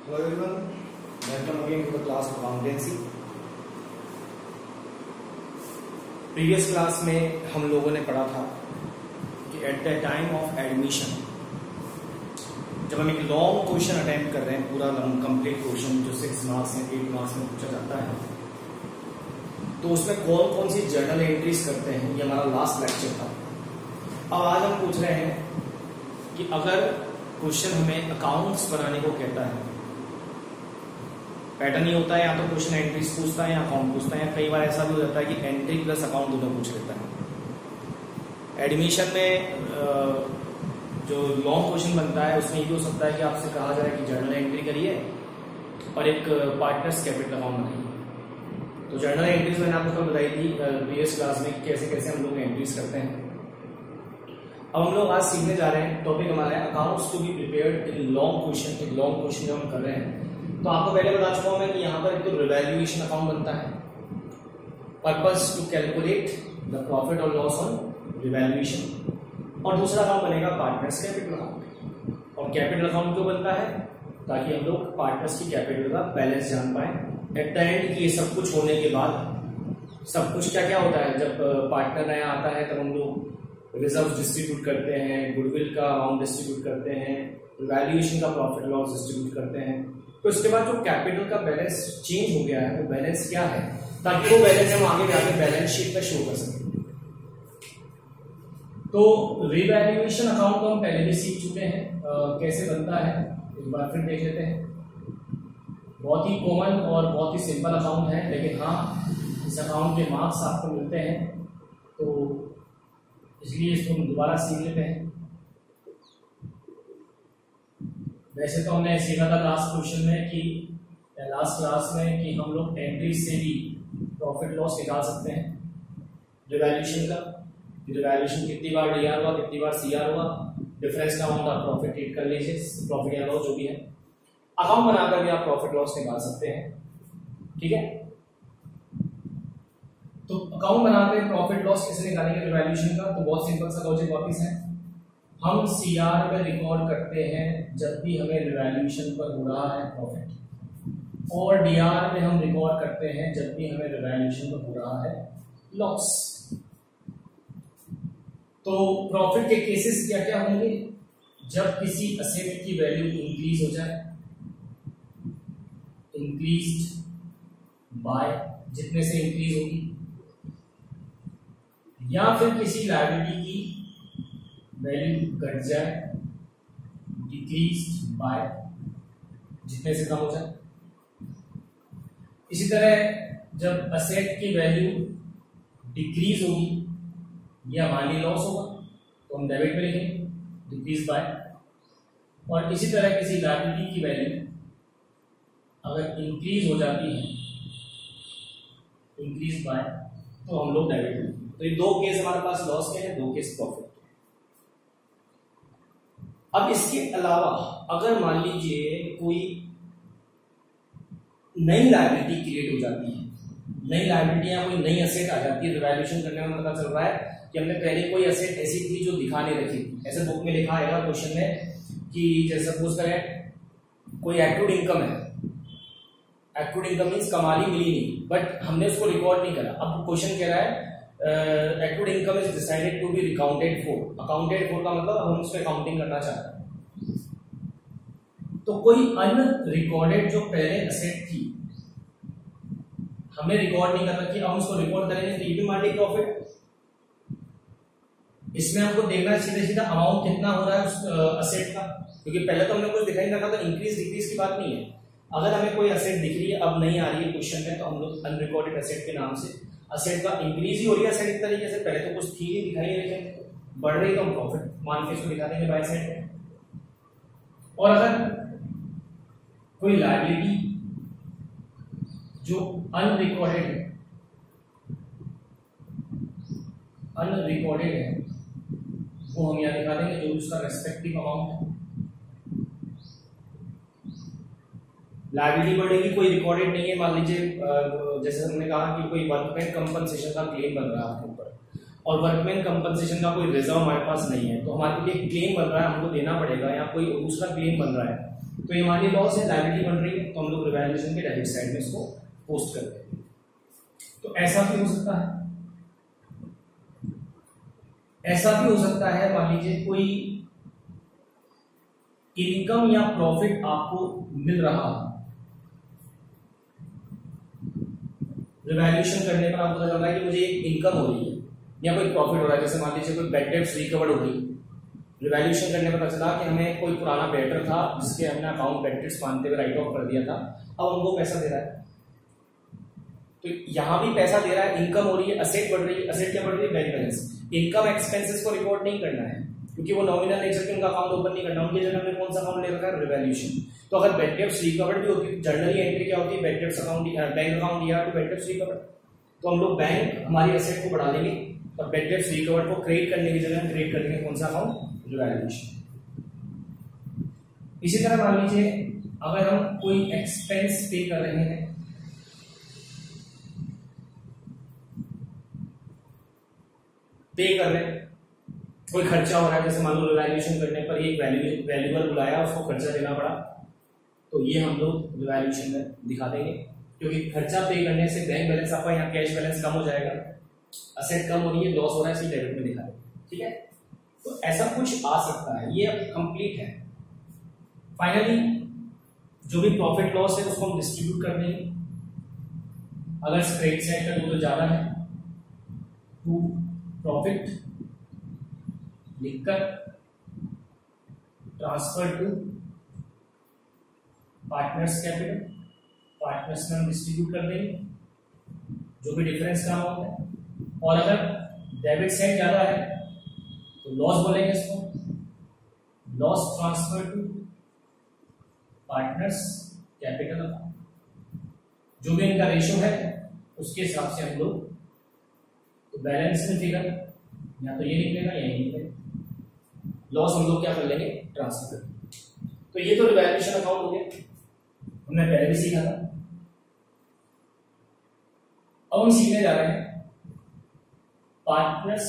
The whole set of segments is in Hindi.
Hello everyone, welcome again to the class of accountancy. Previous class में हम लोगों ने पढ़ा था कि at the time of admission जब हम एक लॉन्ग क्वेश्चन अटेम्प्ट कर रहे हैं, पूरा लॉन्ग कंप्लीट क्वेश्चन जो 6 मार्क्स या 8 मार्क्स में पूछा जाता है, तो उसमें कौन कौन सी जर्नल एंट्रीज करते हैं, ये हमारा लास्ट लेक्चर था। अब आज हम पूछ रहे हैं कि अगर क्वेश्चन हमें अकाउंट्स बनाने को कहता है, पैटर्न ही होता है या तो क्वेश्चन एंट्रीज पूछता है या अकाउंट पूछता है, या कई बार ऐसा भी हो जाता है कि एंट्री प्लस अकाउंट दोनों पूछ लेता है। एडमिशन में जो लॉन्ग क्वेश्चन बनता है उसमें ये हो सकता है कि आपसे कहा जाए कि जर्नल एंट्री करिए और एक पार्टनर्स कैपिटल अकाउंट बनाइए। तो जर्नल एंट्रीज मैंने आपको कल बताई थी प्रीवियस क्लास में कैसे कैसे हम लोग एंट्रीज करते हैं। अब हम लोग आज सीखने जा रहे हैं, टॉपिक हमारा है accounts to be prepared in long question. एक लॉन्ग क्वेश्चन जो हम कर रहे हैं, तो आपको पहले बता चुका हूं मैं कि यहाँ पर एक तो रिवैल्यूएशन अकाउंट बनता है, purpose to calculate the profit और लॉस ऑन रिवैल्यूएशन, और दूसरा अकाउंट बनेगा पार्टनर्स कैपिटल अकाउंट। और कैपिटल अकाउंट क्यों बनता है? ताकि हम लोग पार्टनर्स की कैपिटल का बैलेंस जान पाए एट द एंड कि ये सब कुछ होने के बाद सब कुछ क्या क्या होता है। जब पार्टनर नया आता है तब हम लोग रिजर्व डिस्ट्रीब्यूट करते हैं, गुडविल का अमाउंट डिस्ट्रीब्यूट करते हैं, वैल्यूएशन का प्रॉफिट लॉस डिस्ट्रीब्यूट करते हैं। तो इसके बाद जो कैपिटल का बैलेंस चेंज हो गया है वो बैलेंस क्या है, ताकि वो बैलेंस हम आगे जाके बैलेंस शीट पे शो कर सकें। तो रिवैल्यूएशन अकाउंट तो हम पहले भी सीख चुके हैं, कैसे बनता है एक बार फिर देख लेते हैं। बहुत ही कॉमन और बहुत ही सिंपल अकाउंट है, लेकिन हाँ इस अकाउंट के मार्क्स आपको मिलते हैं, तो इसलिए इसको हम दोबारा सीख लेते हैं। वैसे तो हमने सीखा था लास्ट क्वेश्चन में कि लास्ट क्लास में कि हम लोग एंट्री से भी प्रॉफिट लॉस निकाल सकते हैं रिवैल्यूएशन का। रिवैल्यूएशन कितनी बार डीआर हुआ, कितनी बार सीआर हुआ, डिफरेंस का अमाउंट आप प्रॉफिट रीड कर लीजिए, प्रॉफिट या लॉस जो भी है। अकाउंट बनाकर भी आप प्रॉफिट लॉस निकाल सकते हैं, ठीक है। तो अकाउंट बनाकर प्रॉफिट लॉस कैसे निकालेंगे रिवैल्यूएशन का? तो बहुत सिंपल सा लॉजिक वापस है, हम सीआर में रिकॉर्ड करते हैं जब भी हमें रिवैल्यूएशन पर हो रहा है प्रॉफिट, और डीआर में हम रिकॉर्ड करते हैं जब भी हमें रिवैल्यूएशन पर हो रहा है लॉस। तो प्रॉफिट के केसेस क्या क्या होंगे? जब किसी असेट की वैल्यू इंक्रीज हो जाए, इंक्रीज्ड बाय जितने से इंक्रीज होगी, या फिर किसी लायबिलिटी की वैल्यू घट जाए, डिक्रीज्ड बाय जितने से कम हो जाए। इसी तरह जब असेट की वैल्यू डिक्रीज होगी या मानी लॉस होगा तो हम डेबिट में लिखेंगे डिक्रीज बाय, और इसी तरह किसी लायबिलिटी की वैल्यू अगर इंक्रीज हो जाती है इंक्रीज बाय तो हम लोग डेबिट में लिखेंगे। तो ये दो केस हमारे पास लॉस के हैं, दो केस प्रॉफिट। अब इसके अलावा अगर मान लीजिए कोई नई लायबिलिटी क्रिएट हो जाती है, नई लायबिलिटी या कोई नई असेट आ जाती है, रिवैल्यूएशन करने में पता चल रहा है कि हमने पहले कोई असेट ऐसी थी जो दिखा नहीं रखी थी। ऐसे बुक में लिखा आएगा क्वेश्चन में कि जैसे सपोज करें कोई एक्रूड इनकम है, एक्रूड इनकम मींस कमाली मिली नहीं, बट हमने उसको रिकॉर्ड नहीं करा। अब क्वेश्चन कह रहा है accrued income is decided to be recounted for. Accounted for का मतलब हम उस पर काउंटिंग करना चाहते हैं। तो कोई अनरिकॉर्डेड जो पहले असेट थी हमने रिकॉर्ड नहीं कर रखी, अब उसको रिकॉर्ड करेंगे तो ये भी मान ली प्रॉफिट। इसमें हमको देखना है सीधे सीधा अमाउंट कितना हो रहा है उस असेट का, क्योंकि पहले तो हमने कुछ दिखाई नहीं रखा, तो इंक्रीज डिक्रीज की बात नहीं है। अगर हमें कोई असेट दिख रही है अब नहीं आ रही है क्वेश्चन में, तो हम लोग अनरिकॉर्डेड असेट के नाम से असेट का इंक्रीज ही हो रही है असेट एक तरीके से, पहले तो कुछ थी ही दिखाई नहीं, लेकिन बढ़ रही तो हम प्रॉफिट मान के इसको दिखा देंगे बाय साइड। और अगर कोई लायबिलिटी जो अनरिकॉर्डेड है वो हम यहाँ दिखा देंगे, जो उसका रेस्पेक्टिव अमाउंट है। लायबिलिटी बढ़ेगी, कोई रिकॉर्डेड नहीं है, मान लीजिए जैसे हमने कहा कि कोई वर्कमैन कंपनसेशन का क्लेम बन रहा है आपके ऊपर, और वर्कमैन कंपनसेशन का कोई रिजर्व हमारे पास नहीं है, तो हमारे लिए क्लेम बन रहा है, हमको देना पड़ेगा, या कोई दूसरा क्लेम बन रहा है तो ये मान ली लॉस है, लायबिलिटी बन रही है, तो हम लोग रिवैल्यूएशन के डेबिट साइड में इसको पोस्ट करते हैं। तो ऐसा भी हो सकता है, ऐसा भी हो सकता है मान लीजिए कोई इनकम या प्रॉफिट आपको मिल रहा है, रिवैल्यूएशन करने पर आपको पता चल रहा है कि मुझे एक इनकम हो रही है या कोई प्रॉफिट हो रहा है, जैसे मान लीजिए कोई बैड डेट्स रिकवर्ड हो गई, रिवैल्यूएशन करने पर पता चला कि हमें कोई पुराना डेटर था जिसके हमने अकाउंट बैड डेट्स मानते हुए राइट ऑफ कर दिया था, अब हमको पैसा दे रहा है। तो यहां भी पैसा दे रहा है, इनकम हो रही है, असेट बढ़ रही है। असेट क्या बढ़ रही है? Bank balance. इनकम एक्सपेंसेस को रिकॉर्ड नहीं करना है क्योंकि वो नॉमिनल नेचर के उनका अकाउंट ओपन नहीं करना, उनके जगह हमने कौन सा अकाउंट ले रखा है? रिवैल्यूएशन। तो अगर बैड डेट्स रिकवर्ड भी होती है, जनरली एंट्री क्या होती है? Bad debts account, bank account या तो बैड डेट्स रिकवर्ड। तो हम लोग बैंक हमारी एसेट को बढ़ा देंगे और बैड डेट्स रिकवर्ड को क्रेडिट करने की जगह क्रिएट कर देंगे कौन सा अकाउंट? रिवैल्यूएशन। इसी तरह मान लीजिए अगर हम कोई एक्सपेंस पे कर रहे हैं, पे कर रहे हैं, कोई खर्चा हो रहा है, जैसे मान लो रिवैल्यूएशन करने पर एक वैल्यूएबल बुलाया, उसको खर्चा देना पड़ा, तो ये हम लोग रिवैल्यूएशन में दिखा देंगे क्योंकि खर्चा पे करने से बैंक बैलेंस आपका यहाँ कैश बैलेंस कम हो जाएगा, असेट कम हो रही है, लॉस हो रहा है, इसलिए डेबिट में दिखा देंगे। ठीक है, तो ऐसा कुछ आ सकता है, ये अब कंप्लीट है। फाइनली जो भी प्रॉफिट लॉस है उसको हम डिस्ट्रीब्यूट कर देंगे। अगर क्रेडिट साइड का टोटल ज्यादा है टू प्रॉफिट लिखकर transfer to partners capital, partners में हम डिस्ट्रीब्यूट कर देंगे जो भी डिफरेंस का अमाउंट है। और अगर डेबिट साइड ज्यादा है तो लॉस बोलेंगे इसको, loss transfer to partners capital account. जो भी इनका रेशियो है उसके हिसाब से हम लोग तो बैलेंस में फिगर या तो ये निकलेगा या ये निकलेगा, लॉस हम लोग क्या कर लेंगे? ट्रांसफर कर। तो ये तो रिवैल्यूएशन अकाउंट हो गया, हमने पहले भी सीखा था। अब हम सीखने जा रहे हैं पार्टनर्स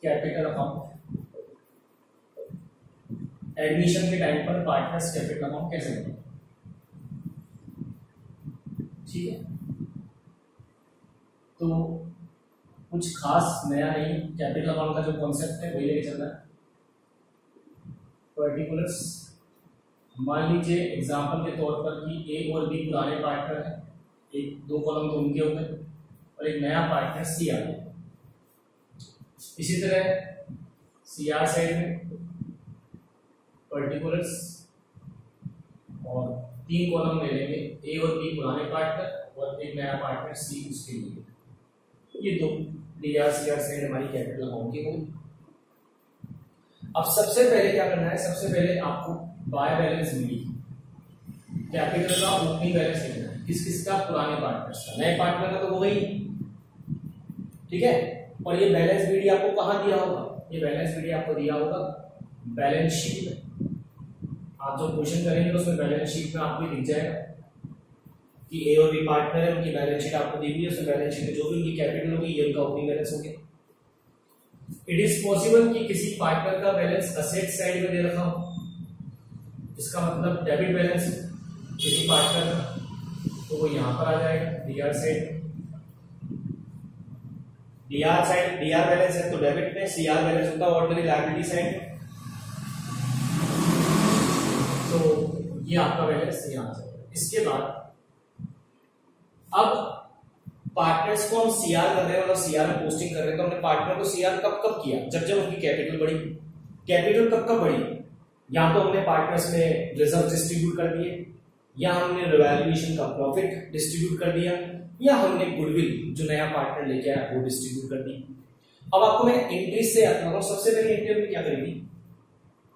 कैपिटल अकाउंट। एडमिशन के टाइम पर पार्टनर्स कैपिटल अकाउंट कैसे करें? ठीक है, तो कुछ खास नया नहीं, कैपिटल अकाउंट का जो कॉन्सेप्ट है वही लेके चल रहा है। पर्टिकुलर्स, मान लीजिए एग्जांपल के तौर पर कि ए और बी पुराने पार्टनर हैं, एक दो कॉलम तो उनके हो गए और एक नया पार्टनर सी आ गया। इसी तरह सी आर साइड में पर्टिकुलर्स और 3 कॉलम ले लेंगे, ए और बी पुराने पार्टनर और एक नया पार्टनर सी उसके लिए। ये दो D R C R side हमारी कैपिटल अकाउंट की होगी। अब सबसे पहले क्या करना है? सबसे पहले आपको बाय बैलेंस मिली कैपिटल का ओपनिंग बैलेंस लिखना है। किस किस का? पुराने पार्टनर्स का, नए पार्टनर का तो हो गई। ठीक है, और ये बैलेंस बीडी आपको कहां दिया होगा? ये बैलेंस बीडी आपको दिया होगा बैलेंस शीट में। आप जो क्वेश्चन करेंगे उसमें बैलेंस शीट में आपको दिख जाएगा कि ए और बी पार्टनर है, उनकी बैलेंस शीट आपको दी हुई है। उसमें बैलेंस शीट में जो भी उनकी कैपिटल होगी ये उनका ओपनिंग बैलेंस हो गया। इट इज पॉसिबल कि किसी पार्टनर का बैलेंस असेट साइड में दे रखा हो, इसका मतलब डेबिट बैलेंस किसी पार्टनर का, तो वो यहां पर आ जाएगा DR side. DR side DR balance है तो डेबिट में, सीआर बैलेंस होता है ऑर्डिनरी लायबिलिटी साइड। तो ये आपका बैलेंस यहां आ जाएगा। इसके बाद अब पार्टनर्स को हम सीआर कर रहे हैं और सीआर में पोस्टिंग कर रहे हैं, तो हमने पार्टनर को सीआर कब कब किया? जब जब उनकी कैपिटल बढ़ी। कैपिटल कब कब बढ़ी? या तो हमने पार्टनर्स में रिजर्व डिस्ट्रीब्यूट कर दिए, या हमने रिवैल्यूएशन का प्रॉफिट डिस्ट्रीब्यूट कर दिया, या हमने गुडविल जो नया पार्टनर लेके आया वो डिस्ट्रीब्यूट कर दी। अब आपको मैं एंट्री से आता हूं। सबसे पहले एंट्री में क्या करेंगे?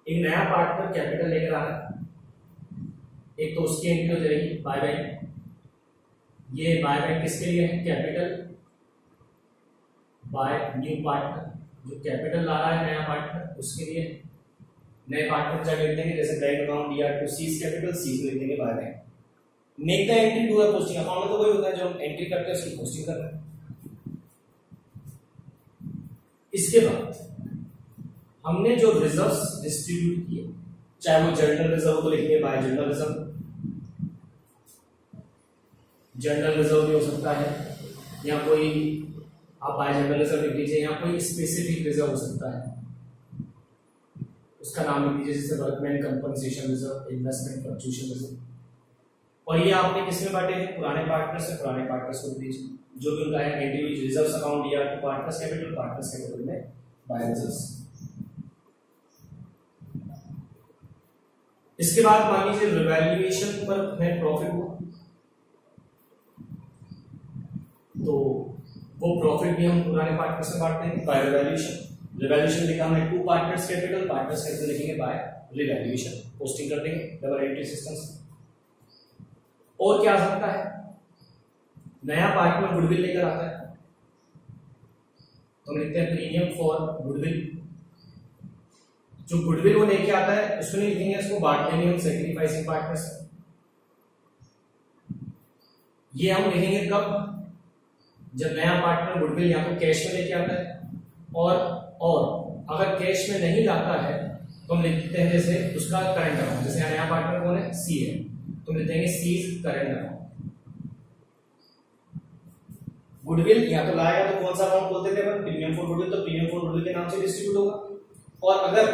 एक नया पार्टनर कैपिटल लेकर आना, एक तो उसकी एंट्री हो जाएगी बाय बैंक। ये बाय बैंक किसके लिए है? कैपिटल बाय न्यू पार्टनर, जो कैपिटल ला रहा है नया पार्टनर उसके लिए। नए पार्टनर जब लिख देंगे जैसे बैंक अकाउंट या टू सीज कैपिटल, सीज लिख देंगे by bank. Make the entry to the posting account में तो वही होता है जो हम एंट्री करते हैं उसकी पोस्टिंग कर रहे हैं। इसके बाद हमने जो रिजर्व्स डिस्ट्रीब्यूट किए चाहे वो जनरल रिजर्व को लिखेंगे bye general reserve, general reserve भी हो सकता है, या कोई आप बाय जनरल रिजर्व लिख लीजिए, या कोई स्पेसिफिक रिजर्व हो सकता है, उसका नाम लिख लीजिए, जैसे workman compensation reserve, investment fluctuation reserve. और ये आपने किसमें बांटे हैं, पुराने पार्टनर्स से, पुराने पार्टनर्स को दीजिए जो भी उनका है इंडिविजुअल रिजर्व्स अकाउंट दिया तो पार्टनर्स कैपिटल, पार्टनर्स कैपिटल में बाय रिजर्व्स। इसके बाद मान लीजिए रिवैल्यूएशन पर नेट प्रॉफिट हुआ, तो वो प्रॉफिट भी हम पुराने पार्टनर्स में बांटते हैं बाय रिवैल्यूएशन। रिवैल्यूएशन लिखा हमने to partners capital, partners capital लिखेंगे बाय रिवैल्यूएशन, पोस्टिंग कर देंगे डबल एंट्री सिस्टम से। और क्या आ सकता है, नया पार्टनर गुडविल लेकर आता है तो हम लिखते हैं प्रीमियम फॉर गुडविल। जो गुडविल वो लेके आता है उसको नहीं लिखेंगे, उसको बांट देंगे हम सैक्रिफाइसिंग पार्टनर्स। ये हम लिखेंगे कब, जब नया पार्टनर गुडविल या तो कैश में लेके आता है, और अगर कैश में नहीं लाता है तो हम लिखते हैं जैसे उसका करंट अकाउंट, जैसे नया पार्टनर कौन है, सी है, तो लिख देंगे सीज करंट अकाउंट। गुडविल या तो लाएगा तो कौन सा अकाउंट बोलते थे अपन, प्रीमियम फॉर गुडविल, तो प्रीमियम फॉर गुडविल के नाम से डिस्ट्रीब्यूट होगा। और अगर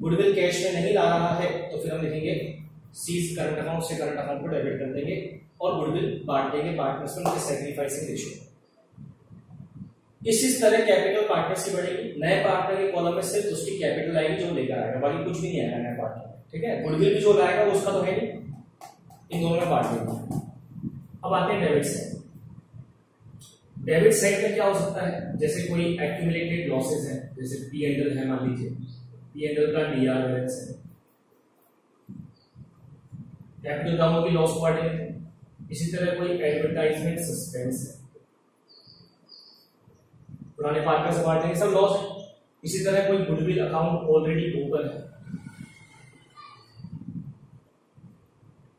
गुडविल कैश में नहीं ला रहा है तो फिर हम लिखेंगे सीज करंट अकाउंट, से करंट अकाउंट को डेबिट कर देंगे और गुडविल बांट देंगे पार्टनर्स में उनके सैक्रिफाइसिंग रेशियो। इस तरह कैपिटल पार्टनर्स की बढ़ेगी, नए पार्टनर के कॉलम में सिर्फ उसकी कैपिटल आएगी जो लेकर आएगा, बाकी कुछ भी नहीं आएगा नया पार्टनर, ठीक है। गुडविल भी जो लाएगा वो उसका तो है नहीं, इन दोनों में बांट देंगे। अब आते हैं डेबिट साइड। डेबिट साइड में क्या हो सकता है, जैसे कोई एक्यूमुलेटेड लॉसेस है, जैसे P&L है, मान लीजिए P&L का DR बैलेंस है, कैपिटल कम होगी लॉस को बांट लेते हैं। इसी तरह कोई एडवर्टाइजमेंट सस्पेंस है, पुराने पार्टनर से बांट देंगे, सब लॉस है। इसी तरह कोई गुडविल अकाउंट ऑलरेडी ओपन है,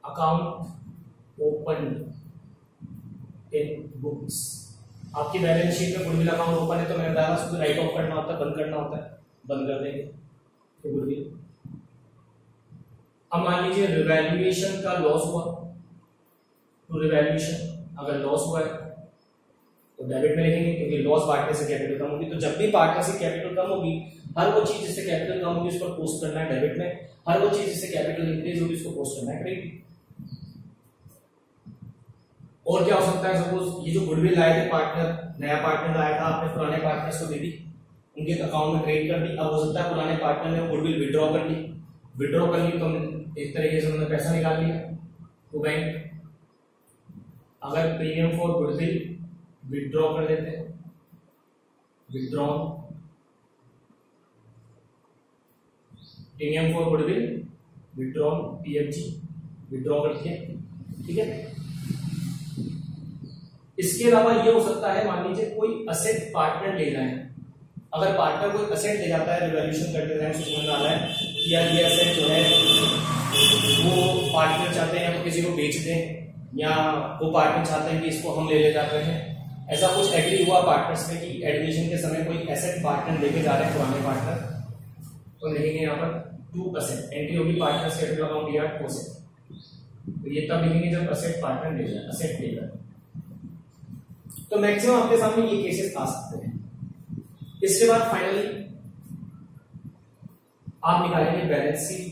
अकाउंट ओपन इन बुक्स, आपकी बैलेंस शीट में गुडविल अकाउंट ओपन है तो मैंने बताया उसको राइट ऑफ करना होता है, बंद करना होता है, बंद कर देंगे तो गुडविल। अब मान लीजिए रिवैल्यूएशन का लॉस हुआ, तो रिवैल्यूएशन अगर लॉस हुआ है तो डेबिट में लिखेंगे, क्योंकि लॉस बांटने से कैपिटल कम होगी। तो जब भी पार्टनर से कैपिटल कम होगी, हर वो चीज जिससे कैपिटल कम होगी उस पर पोस्ट करना है डेबिट में, हर वो चीज जिससे कैपिटल इंक्रीज होगी उसको पोस्ट करना है क्रेडिट। और क्या हो सकता है, सपोज ये जो गुडविल लाए थे पार्टनर, नया पार्टनर लाया था, आपने पुराने पार्टनर्स को दे दी, उनके अकाउंट में क्रेडिट कर दी। अब हो सकता है पुराने पार्टनर ने गुडविल विड्रॉ कर ली, विड्रॉ कर ली तो एक तरीके से उन्होंने पैसा निकाल लिया तो बैंक, अगर प्रीमियम फॉर गुडविल विड्रॉ कर लेते हैं, withdrawn, premium for goodwill withdrawn, PFG withdraw कर दिया, ठीक है। इसके अलावा ये हो सकता है, मान लीजिए कोई असेट पार्टनर ले रहा है, अगर पार्टनर कोई असेट ले जाता है, रिवैल्यूएशन करते टाइम समझ में आ रहा है कि यार ये असेट जो है वो पार्टनर चाहते हैं तो किसी को बेच दें, या वो पार्टनर चाहते हैं कि इसको हम ले जाते हैं, ऐसा कुछ एग्री हुआ पार्टनर्स में कि एडमिशन के समय कोई एसेट पार्टनर लेके जा रहे हैं पुराने पार्टनर, तो लिखेंगे यहाँ पर टू असेट, एंट्री होगी partners capital account DR to asset, तो ये तब लिखेंगे जब असेट पार्टनर ले जाए, असेट लेकर। तो मैक्सिमम आपके सामने ये केसेस आ सकते हैं। इसके बाद फाइनली आप निकालेंगे बैलेंस शीट,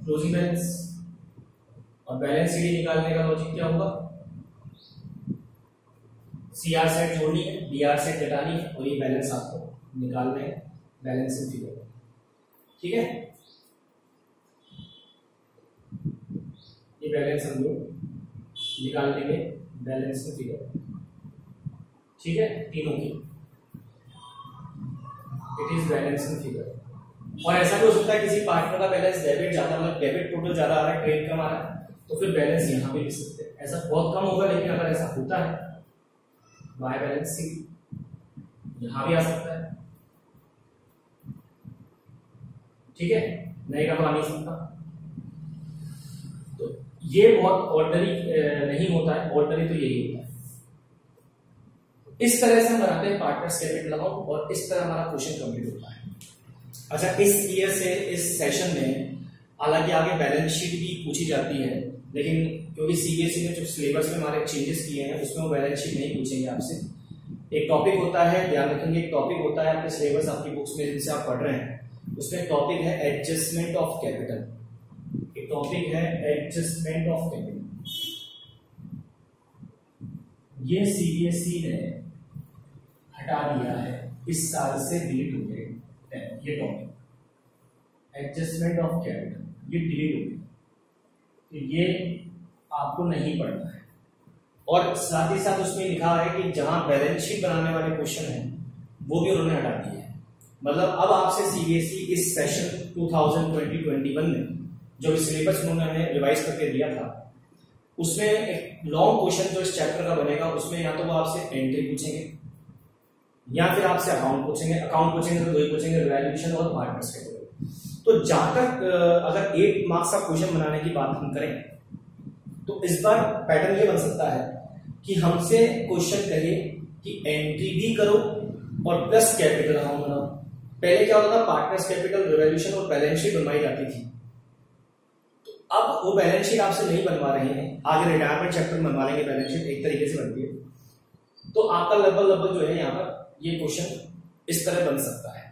क्लोजिंग बैलेंस, और बैलेंस शीट निकालने का लॉजिक क्या होगा, CR सेट जोड़नी है, DR सेट घटानी है, और ये बैलेंस आपको निकालना है बैलेंसिंग फिगर, ठीक है। ये बैलेंस हम लोग निकाल लेंगे बैलेंसिंग फिगर, ठीक है, तीनों की, इट इज बैलेंसिंग फिगर। और ऐसा भी हो सकता है किसी पार्टनर का बैलेंस डेबिट ज्यादा, मतलब डेबिट टोटल ज्यादा आ रहा है, क्रेडिट कम आ रहा है, तो फिर बैलेंस यहाँ पे लिख सकते हैं। ऐसा बहुत कम होगा, लेकिन अगर ऐसा होता है बाय बैलेंस शीट यहां भी आ सकता है, ठीक है, नहीं का तो आ नहीं सकता। तो ये बहुत ऑर्डनरी नहीं होता है, ऑर्डनरी तो यही होता है। इस तरह से हम बनाते हैं पार्टनर्स कैपिटल अकाउंट, और इस तरह हमारा क्वेश्चन कंप्लीट होता है। अच्छा, इस ईयर से इस सेशन में हालांकि आगे बैलेंस शीट भी पूछी जाती है, लेकिन क्योंकि सीबीएसई ने जो सिलेबस में हमारे चेंजेस किए हैं उसमें वो बैलेंस शीट नहीं पूछेंगे आपसे। एक टॉपिक होता है, ध्यान रखेंगे, एक टॉपिक होता है आपके सिलेबस, आपकी बुक्स में जिनसे आप पढ़ रहे हैं, उसमें टॉपिक है एडजस्टमेंट ऑफ कैपिटल। एक टॉपिक है एडजस्टमेंट ऑफ कैपिटल। ये सीबीएसई ने हटा दिया है, इस साल से डिलीट हो गए ये टॉपिक, एडजस्टमेंट ऑफ कैपिटल ये डिलीट हो गया, तो ये आपको नहीं पढ़ना है। और साथ ही साथ उसमें लिखा है कि जहां बैलेंस शीट बनाने वाले क्वेश्चन हैं वो भी उन्होंने हटा दिए हैं। मतलब अब आपसे सीबीएसई इस सेशन 2020-21 में जो सिलेबस उन्होंने हमें रिवाइज करके दिया था, उसमें एक लॉन्ग क्वेश्चन जो इस चैप्टर का बनेगा उसमें या तो वो आपसे एंट्री पूछेंगे या फिर आपसे अकाउंट पूछेंगे। अकाउंट पूछेंगे तो दो ही पूछेंगे, रिवैल्यूएशन और पार्टनर्स कैटेगरी। तो जहां तक अगर 8 मार्क्स का क्वेश्चन बनाने की बात हम करें तो इस बार पैटर्न ये बन सकता है कि हमसे क्वेश्चन कहे कि एंट्री भी करो और प्लस कैपिटल अकाउंट बनाओ। पहले क्या होता था, पार्टनर्स कैपिटल, रिवैल्यूएशन और बैलेंस शीट बनवाई जाती थी। तो अब वो बैलेंस शीट आपसे नहीं बनवा रहे हैं, आगे रिटायरमेंट चैप्टर में बनवा लेंगे बैलेंस शीट, एक तरीके से बनती है। तो आपका लगभग जो है यहाँ पर ये क्वेश्चन इस तरह बन सकता है,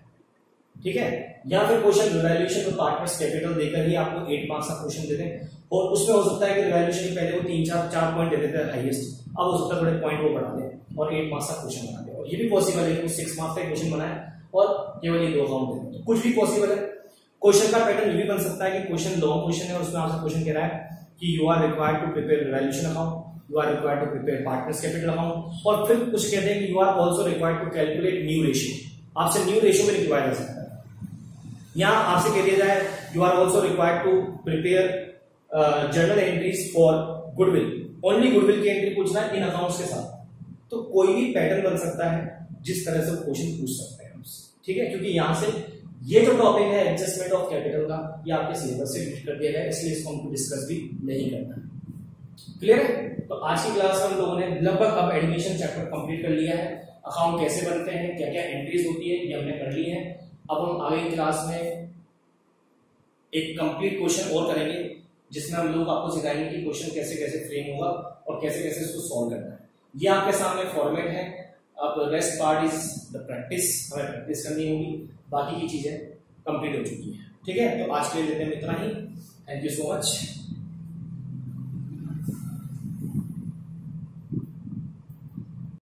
ठीक है। या फिर क्वेश्चन रिवैल्यूएशन और पार्टनर्स कैपिटल देकर ही आपको 8 मार्क्स का क्वेश्चन दे दें, और उसमें हो सकता है कि रिवैल्यूएशन के पहले वो 3-4 पॉइंट दे देते हैं हाईएस्ट, अब हो सकता है थोड़े पॉइंट वो बढ़ा दें और 8 मार्क्स का क्वेश्चन बना दें। और ये भी पॉसिबल है कि वो 6 मार्क्स का क्वेश्चन बनाए और केवल ये 2 अकाउंट दे दें, कुछ भी पॉसिबल है। क्वेश्चन का पैटर्न ये भी बन सकता है कि क्वेश्चन लॉन्ग क्वेश्चन है और उसमें आपसे क्वेश्चन कह रहा है कि you are required to prepare revaluation account, you are required to prepare partners capital account, और फिर कुछ कहते हैं कि you are also required to calculate new ratio. आपसे न्यू रेशियो में रिक्वायर कर सकता है, या आपसे कह दिया जाए you are also required to prepare journal entries for goodwill, only goodwill की एंट्री पूछना है इन अकाउंट्स के साथ। तो कोई भी पैटर्न बन सकता है जिस तरह से क्वेश्चन पूछ सकते हैं हमसे, ठीक है। क्योंकि यहां से ये जो टॉपिक है एडजस्टमेंट ऑफ कैपिटल का, ये आपके सिलेबस से डिलीट कर दिया गया, इसलिए इसको हमको डिस्कस भी नहीं करना है। क्लियर है? तो आज की क्लास में हम लोगों ने लगभग अब एडमिशन चैप्टर कंप्लीट कर लिया है। अकाउंट कैसे बनते हैं, क्या क्या एंट्रीज होती है, ये हमने कर ली है। अब हम आगे की क्लास में एक कंप्लीट क्वेश्चन और करेंगे जिसमें हम लोग आपको सिखाएंगे कि क्वेश्चन कैसे कैसे फ्रेम होगा और कैसे कैसे इसको सॉल्व करना है। ये आपके सामने फॉर्मेट है। अब rest part is the practice, हमें प्रैक्टिस करनी होगी, बाकी की चीजें कंप्लीट हो चुकी है, ठीक है। तो आज के लिए लेते हैं इतना ही। Thank you so much.